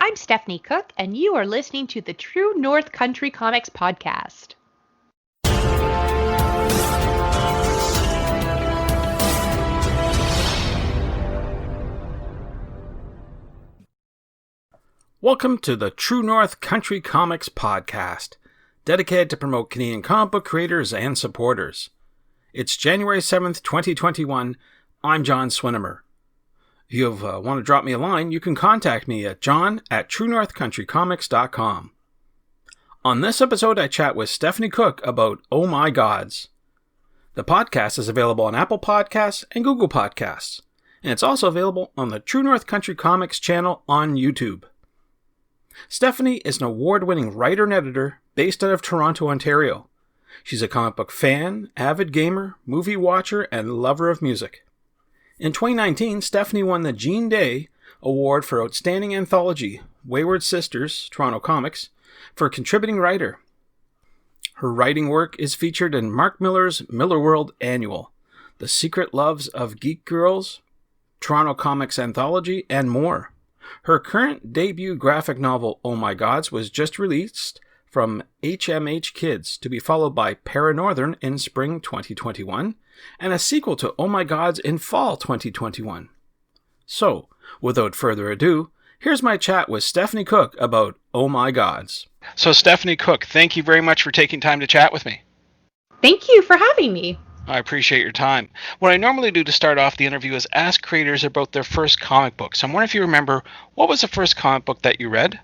I'm Stephanie Cooke, and you are listening to the True North Country Comics Podcast. Welcome to the True North Country Comics Podcast, dedicated to promote Canadian comic book creators and supporters. It's January 7th, 2021. I'm John Swinimer. If you want to drop me a line, you can contact me at john@truenorthcountrycomics.com. On this episode, I chat with Stephanie Cooke about Oh My Gods. The podcast is available on Apple Podcasts and Google Podcasts, and it's also available on the True North Country Comics channel on YouTube. Stephanie is an award-winning writer and editor based out of Toronto, Ontario. She's a comic book fan, avid gamer, movie watcher, and lover of music. In 2019, Stephanie won the Jean Day Award for Outstanding Anthology, Wayward Sisters, Toronto Comics, for contributing writer. Her writing work is featured in Mark Millar's Miller World Annual, The Secret Loves of Geek Girls, Toronto Comics Anthology, and more. Her current debut graphic novel, Oh My Gods, was just released from HMH Kids, to be followed by Paranorthern in spring 2021, and a sequel to Oh My Gods in fall 2021. So, without further ado, here's my chat with Stephanie Cooke about Oh My Gods. So, Stephanie Cooke, thank you very much for taking time to chat with me. Thank you for having me. I appreciate your time. What I normally do to start off the interview is ask creators about their first comic book. So I'm wondering if you remember, what was the first comic book that you read?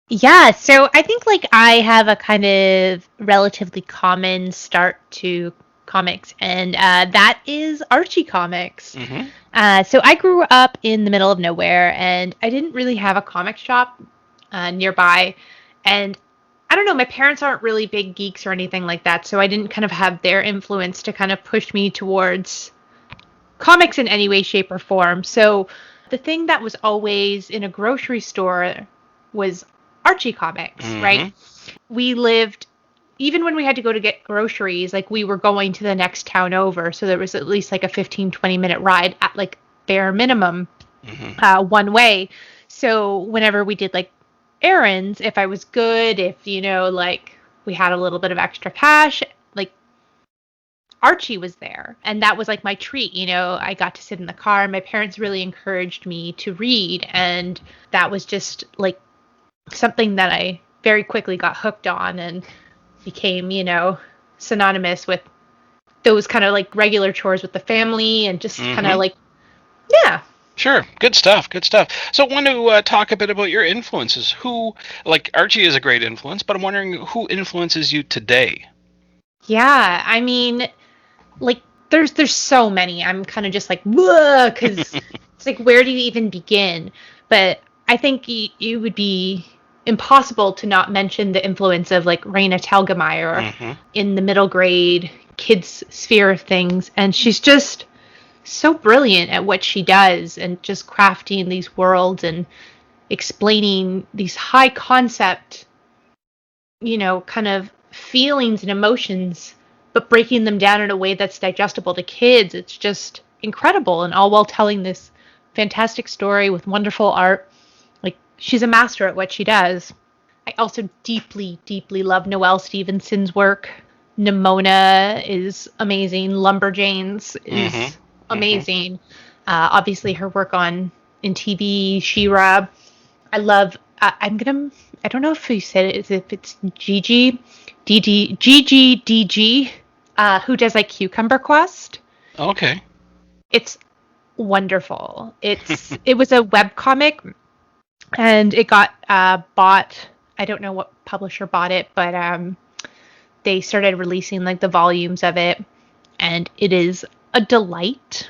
Yeah, so I think I have a kind of relatively common start to comics, and that is Archie comics. Mm-hmm. So I grew up in the middle of nowhere, and I didn't really have a comic shop nearby, and I don't know, my parents aren't really big geeks or anything like that, so I didn't kind of have their influence to kind of push me towards comics in any way, shape, or form. So the thing that was always in a grocery store was Archie comics, Mm-hmm. right? We lived, even when we had to go to get groceries, we were going to the next town over, so there was at least a 15-20 minute ride at bare minimum, Mm-hmm. one way. So whenever we did errands, if I was good, if we had a little bit of extra cash, Archie was there, and that was my treat. I got to sit in the car. My parents really encouraged me to read, and that was just something that I very quickly got hooked on and became synonymous with those kind of regular chores with the family, and just kind of yeah. Sure. Good stuff. So I want to talk a bit about your influences. Who, Archie is a great influence, but I'm wondering who influences you today? Yeah, I mean, there's so many. I'm kind of just whoa, because it's where do you even begin? But I think it would be impossible to not mention the influence of Raina Telgemeier Mm-hmm. in the middle grade kids sphere of things, and she's just so brilliant at what she does, and just crafting these worlds and explaining these high concept, kind of feelings and emotions, but breaking them down in a way that's digestible to kids. It's just incredible, and all while telling this fantastic story with wonderful art. She's a master at what she does. I also deeply, deeply love Noelle Stevenson's work. Nimona is amazing. Lumberjanes is Mm-hmm. amazing. Obviously her work in TV, She-Ra. I love, I don't know if you said it, if it's Gigi DG, who does Cucumber Quest. Okay. It's wonderful. It was a webcomic, and it got bought. I don't know what publisher bought it, but they started releasing the volumes of it, and it is a delight.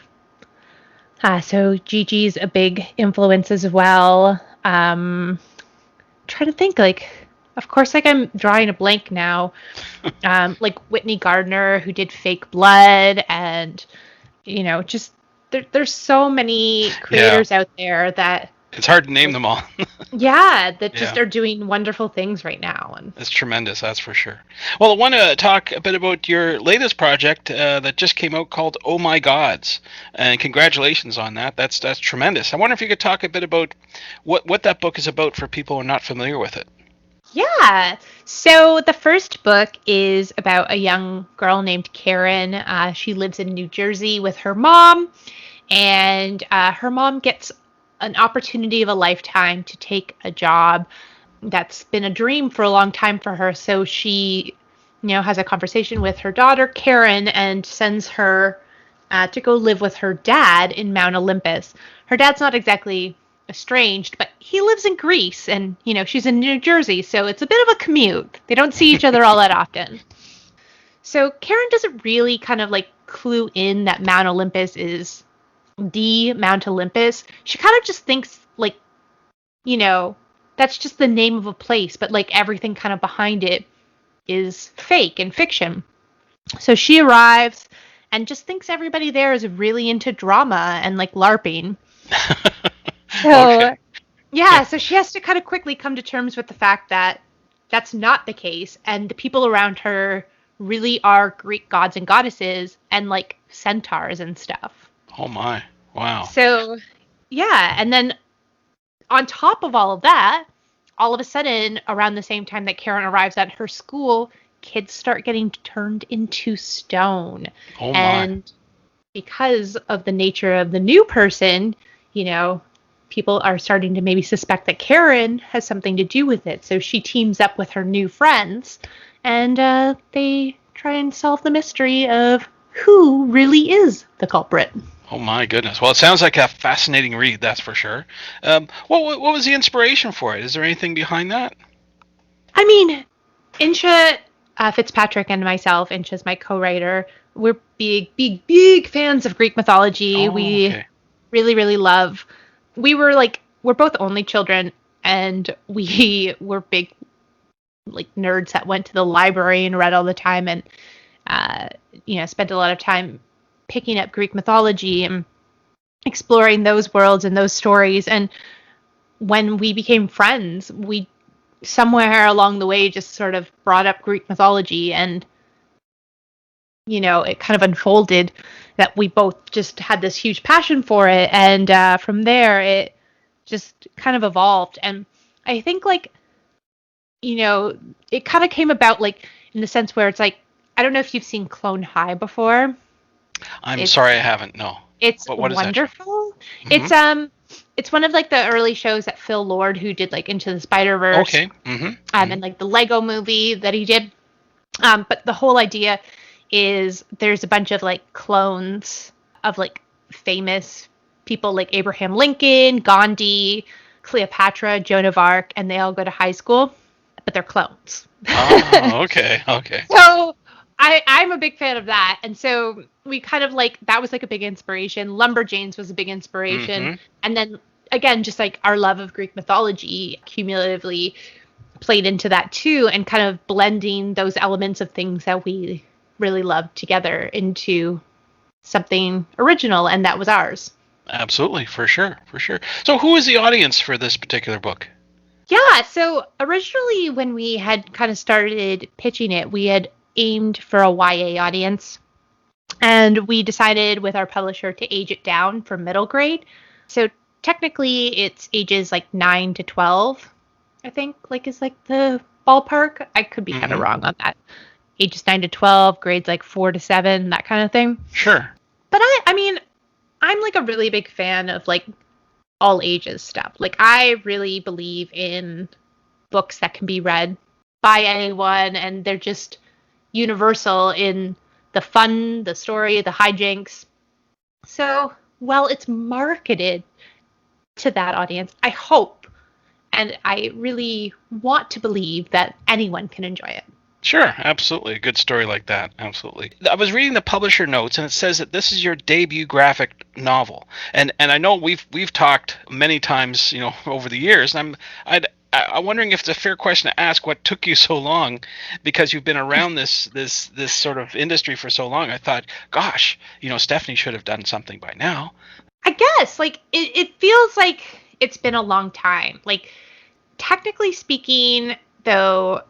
So Gigi's a big influence as well. Trying to think, of course, I'm drawing a blank now. Whitney Gardner, who did Fake Blood, and just there's so many creators out there that It's hard to name them all. Yeah, that just Yeah. are doing wonderful things right now. And That's tremendous, that's for sure. Well, I want to talk a bit about your latest project that just came out called Oh My Gods, and congratulations on that. That's tremendous. I wonder if you could talk a bit about what that book is about for people who are not familiar with it. yeah, so the first book is about a young girl named Karen. She lives in New Jersey with her mom, and her mom gets an opportunity of a lifetime to take a job that's been a dream for a long time for her. So she, has a conversation with her daughter, Karen, and sends her to go live with her dad in Mount Olympus. Her dad's not exactly estranged, but he lives in Greece and, she's in New Jersey. So it's a bit of a commute. They don't see each other all that often. So Karen doesn't really kind of like clue in that Mount Olympus is the Mount Olympus. She kind of just thinks like, that's just the name of a place, but like everything kind of behind it is fake and fiction. So she arrives and just thinks everybody there is really into drama and like LARPing. So, Okay. yeah, so she has to kind of quickly come to terms with the fact that that's not the case, and the people around her really are Greek gods and goddesses and like centaurs and stuff. Oh my. Wow. So, yeah, and then on top of all of that, all of a sudden, around the same time that Karen arrives at her school, kids start getting turned into stone. Oh my. And because of the nature of the new person, people are starting to maybe suspect that Karen has something to do with it. So she teams up with her new friends, and they try and solve the mystery of who really is the culprit. Oh my goodness. Well, it sounds like a fascinating read, that's for sure. What was the inspiration for it? Is there anything behind that? I mean, Insha Fitzpatrick and myself, Insha's my co-writer, we're big fans of Greek mythology. Oh, We okay. really, really love. We're both only children, and we were big like nerds that went to the library and read all the time, and spent a lot of time picking up Greek mythology and exploring those worlds and those stories. And when we became friends, we somewhere along the way just sort of brought up Greek mythology, and it kind of unfolded that we both just had this huge passion for it, and from there it just kind of evolved. And I think it kind of came about like in the sense where it's like, I don't know if you've seen Clone High before. I'm sorry I haven't, no. It's What is that? wonderful. Mm-hmm. It's one of like the early shows that Phil Lord, who did like Into the Spider-Verse, Okay. Mm-hmm. and like the Lego movie that he did. But the whole idea is there's a bunch of like clones of like famous people like Abraham Lincoln, Gandhi, Cleopatra, Joan of Arc, and they all go to high school, but they're clones. Oh, okay. Okay. So I'm a big fan of that. And so we kind of like, that was like a big inspiration. Lumberjanes was a big inspiration. Mm-hmm. And then again, just like our love of Greek mythology cumulatively played into that too, and kind of blending those elements of things that we really loved together into something original, and that was ours. Absolutely, for sure, for sure. So who is the audience for this particular book? Yeah, so originally when we had kind of started pitching it, we had aimed for a YA audience, and we decided with our publisher to age it down for middle grade. So technically it's ages like 9 to 12, I think, like is like the ballpark. I could be kind of wrong on that. Ages 9 to 12, grades like 4 to 7, that kind of thing. Sure. But I mean, I'm like a really big fan of like all ages stuff. Like I really believe in books that can be read by anyone, and they're just universal in the fun, the story, the hijinks. So, well, it's marketed to that audience, I hope, and I really want to believe that anyone can enjoy it. Sure, absolutely. A good story like that, absolutely. I was reading the publisher notes, and it says that this is your debut graphic novel. And I know we've talked many times, over the years. And I'm wondering if it's a fair question to ask what took you so long, because you've been around this sort of industry for so long. I thought, gosh, Stephanie should have done something by now. I guess like it feels like it's been a long time. Like, technically speaking, though,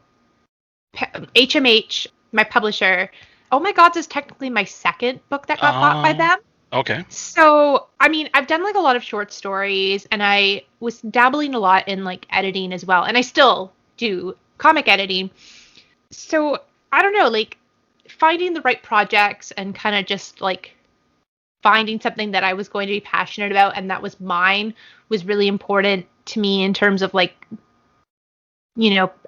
HMH, my publisher, Oh My Gods is technically my second book that got bought by them. Okay. So, I mean, I've done like a lot of short stories, and I was dabbling a lot in like editing as well. And I still do comic editing. So, I don't know, like finding the right projects and kind of just like finding something that I was going to be passionate about and that was mine was really important to me in terms of like,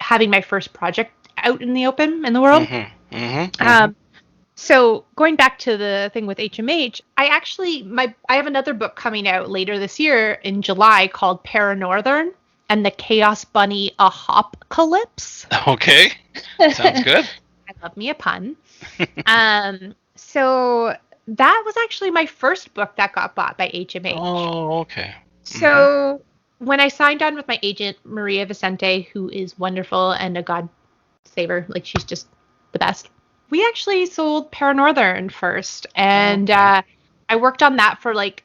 having my first project out in the open in the world. So going back to the thing with HMH, I have another book coming out later this year in July called Paranorthern and the Chaos Bunny Ahopcalypse. Okay. Sounds good. I love me a pun. So that was actually my first book that got bought by HMH. Oh, okay. So when I signed on with my agent, Maria Vicente, who is wonderful and a God saver, like she's just the best. We actually sold Paranorthern first, and I worked on that for like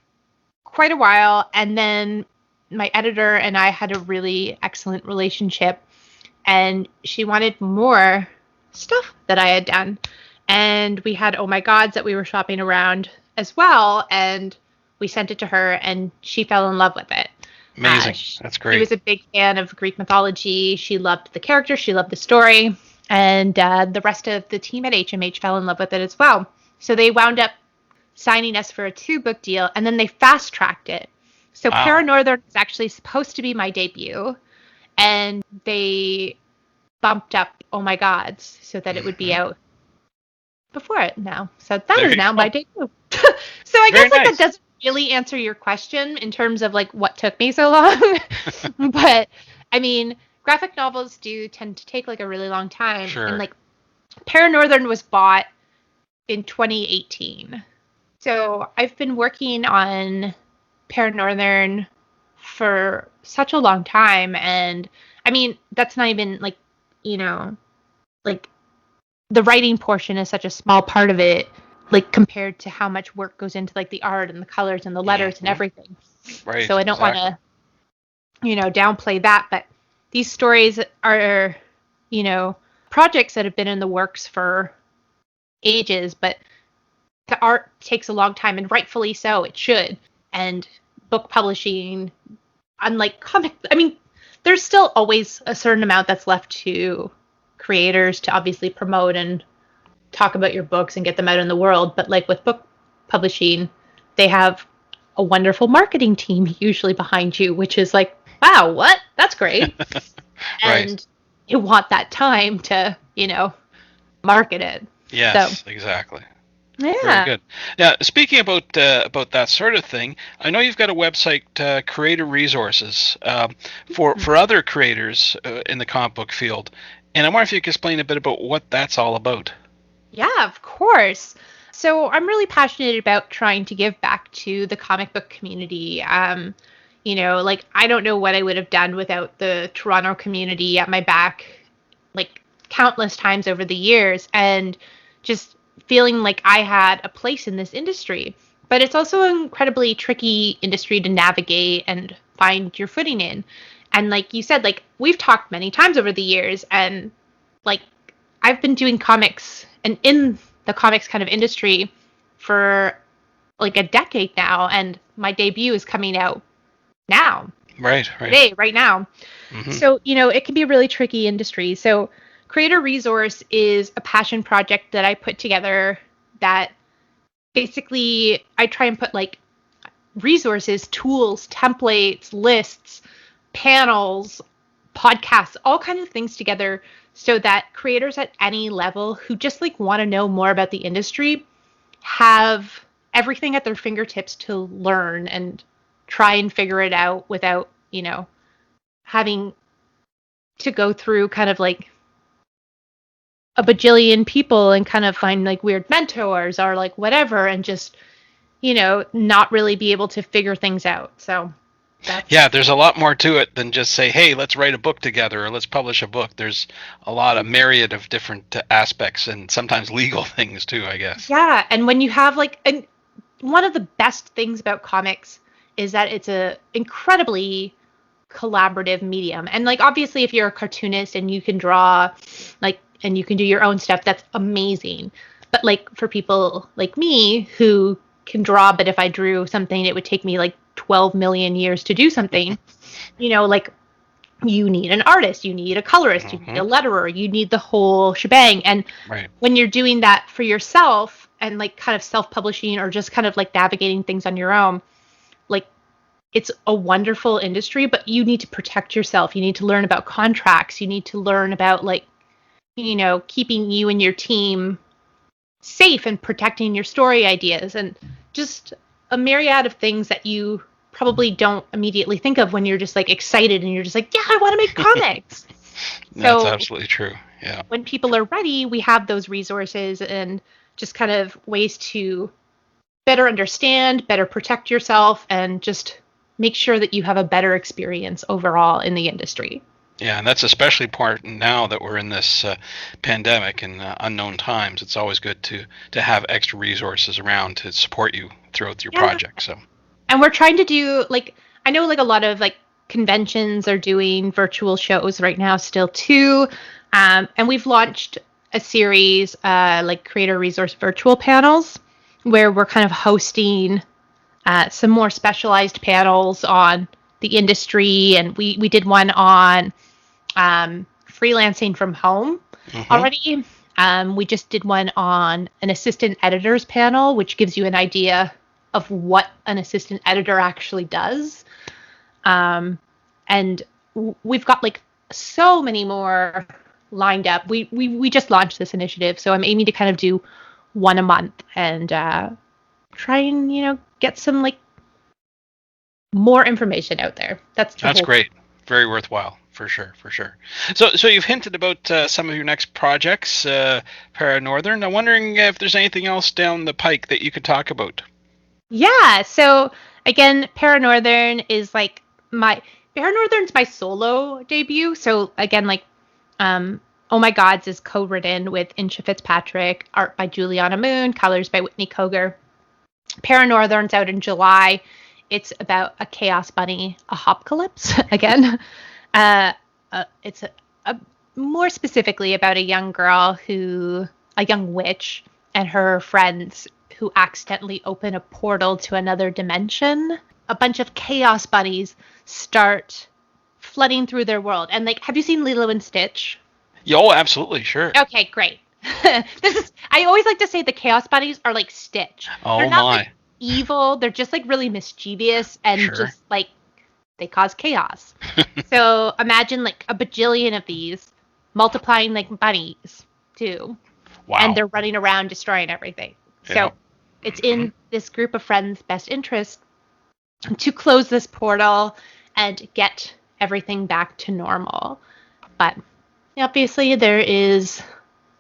quite a while, and then my editor and I had a really excellent relationship, and she wanted more stuff that I had done, and we had Oh My Gods that we were shopping around as well, and we sent it to her, and she fell in love with it. Amazing. That's great. She was a big fan of Greek mythology. She loved the character. She loved the story. And the rest of the team at HMH fell in love with it as well. So they wound up signing us for a 2-book deal, and then they fast-tracked it. So Paranorthern is actually supposed to be my debut, and they bumped up Oh My Gods so that it would be out before it now. So that is now my debut. So I guess that doesn't really answer your question in terms of like what took me so long. But I mean, graphic novels do tend to take like a really long time. Sure. And like Paranorthern was bought in 2018. So I've been working on Paranorthern for such a long time. And I mean, that's not even like, like the writing portion is such a small part of it, like compared to how much work goes into like the art and the colors and the letters and everything. Right. So I don't want to, downplay that, but these stories are, projects that have been in the works for ages, but the art takes a long time, and rightfully so, it should. And book publishing, unlike comic, I mean, there's still always a certain amount that's left to creators to obviously promote and talk about your books and get them out in the world. But like with book publishing, they have a wonderful marketing team usually behind you, which is like, wow, what? That's great. Right. And you want that time to, market it. Yes, so, exactly. Yeah. Very good. Now, speaking about that sort of thing, I know you've got a website, Creator Resources, for other creators in the comic book field. And I wonder if you could explain a bit about what that's all about. Yeah, of course. So I'm really passionate about trying to give back to the comic book community. Like I don't know what I would have done without the Toronto community at my back, like countless times over the years, and just feeling like I had a place in this industry. But it's also an incredibly tricky industry to navigate and find your footing in. And like you said, like we've talked many times over the years, and like I've been doing comics and in the comics kind of industry for like a decade now, and my debut is coming out now. Right. Today, right now. Mm-hmm. So, it can be a really tricky industry. So Creator Resource is a passion project that I put together that basically I try and put like resources, tools, templates, lists, panels, podcasts, all kinds of things together so that creators at any level who just like want to know more about the industry have everything at their fingertips to learn and try and figure it out without, having to go through kind of like a bajillion people and kind of find like weird mentors or like whatever and just, not really be able to figure things out. So yeah, there's a lot more to it than just say, hey, let's write a book together or let's publish a book. There's a lot of myriad of different aspects and sometimes legal things too, I guess. Yeah, and when you have like, and one of the best things about comics is that it's a incredibly collaborative medium. And like obviously if you're a cartoonist and you can draw like and you can do your own stuff, that's amazing. But like for people like me who can draw, but if I drew something it would take me like 12 million years to do something, like you need an artist, you need a colorist, you need a letterer, you need the whole shebang. And when you're doing that for yourself and like kind of self-publishing or just kind of like navigating things on your own, like it's a wonderful industry, but you need to protect yourself. You need to learn about contracts. You need to learn about like, keeping you and your team safe and protecting your story ideas and just a myriad of things that you probably don't immediately think of when you're just like excited and you're just like, yeah, I want to make comics. That's absolutely true. Yeah. When people are ready, we have those resources and just kind of ways to better understand, better protect yourself, and just make sure that you have a better experience overall in the industry. Yeah, and that's especially important now that we're in this pandemic and unknown times. It's always good to have extra resources around to support you throughout your project. So. And we're trying to do, like, I know like a lot of like conventions are doing virtual shows right now still too. And we've launched a series like creator resource virtual panels where we're kind of hosting some more specialized panels on the industry. And we did one on freelancing from home already. We just did one on an assistant editor's panel, which gives you an idea of what an assistant editor actually does. And we've got like so many more lined up. We just launched this initiative, so I'm aiming to kind of do one a month and try and get some like more information out there. That's great. Very worthwhile. For sure. So you've hinted about some of your next projects, Paranorthern. I'm wondering if there's anything else down the pike that you could talk about. Yeah. So again, Paranorthern is like Paranorthern's my solo debut. So again, like, Oh My Gods is co-written with Incha Fitzpatrick, art by Juliana Moon, colors by Whitney Koger. Paranorthern's out in July. It's about a chaos bunny, a hopcalypse again. It's a more specifically about a young girl a young witch and her friends who accidentally open a portal to another dimension. A bunch of chaos bunnies start flooding through their world. And like, have you seen Lilo and Stitch? Oh, absolutely, sure. Okay, great. I always like to say the chaos bunnies are like Stitch. Oh, they're not my. Like evil. They're just like really mischievous and just like they cause chaos. So imagine like a bajillion of these multiplying like bunnies too. Wow. And they're running around destroying everything. Yeah. So it's in this group of friends' best interest to close this portal and get everything back to normal. But obviously there is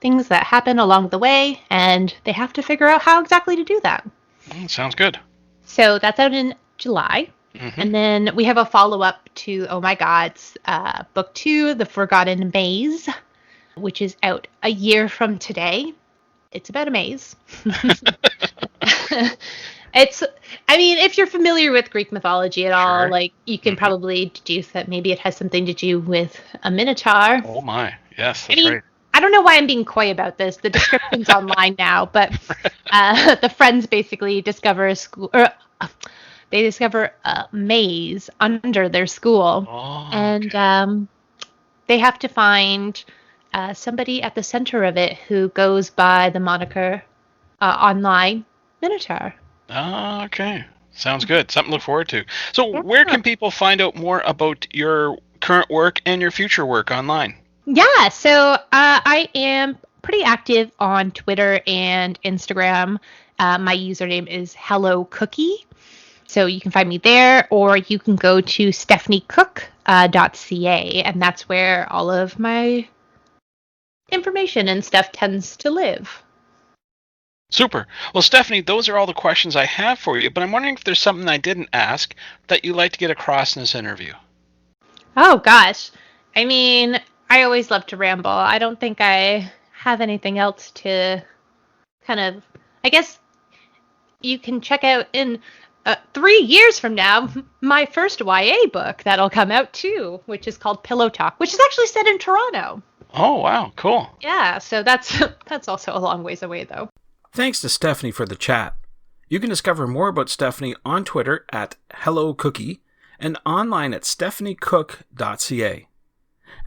things that happen along the way and they have to figure out how exactly to do that. Sounds good. So that's out in July. And then we have a follow-up to Oh My Gods, book 2, The Forgotten Maze, which is out a year from today. It's about a maze. If you're familiar with Greek mythology at all, like you can probably deduce that maybe it has something to do with a minotaur. Oh my, yes, that's right. I don't know why I'm being coy about this. The description's online now, but the friends basically discover they discover a maze under their school, and they have to find somebody at the center of it who goes by the moniker online Minotaur. Oh, okay. Sounds good. Something to look forward to. So where can people find out more about your current work and your future work online? Yeah, so I am pretty active on Twitter and Instagram. My username is HelloCookie. So you can find me there, or you can go to stephaniecooke.ca, and that's where all of my information and stuff tends to live. Super. Well, Stephanie, those are all the questions I have for you, but I'm wondering if there's something I didn't ask that you'd like to get across in this interview. Oh, gosh. I mean, I always love to ramble. I don't think I have anything else to kind of... I guess you can check out in... 3 years from now, my first YA book that'll come out too, which is called Pillow Talk, which is actually set in Toronto. Oh, wow. Cool. Yeah, so that's also a long ways away though. Thanks to Stephanie for the chat. You can discover more about Stephanie on Twitter at HelloCookie and online at stephaniecooke.ca.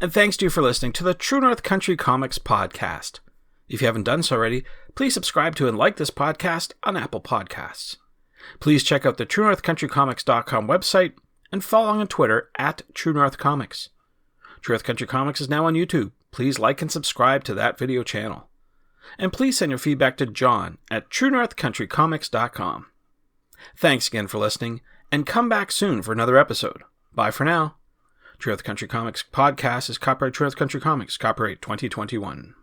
And thanks to you for listening to the True North Country Comics podcast. If you haven't done so already, please subscribe to and like this podcast on Apple Podcasts. Please check out the TrueNorthCountryComics.com website and follow on Twitter at True North Comics. True North Country Comics is now on YouTube. Please like and subscribe to that video channel. And please send your feedback to John at TrueNorthCountryComics.com. Thanks again for listening, and come back soon for another episode. Bye for now. True North Country Comics podcast is copyright True North Country Comics, copyright 2021.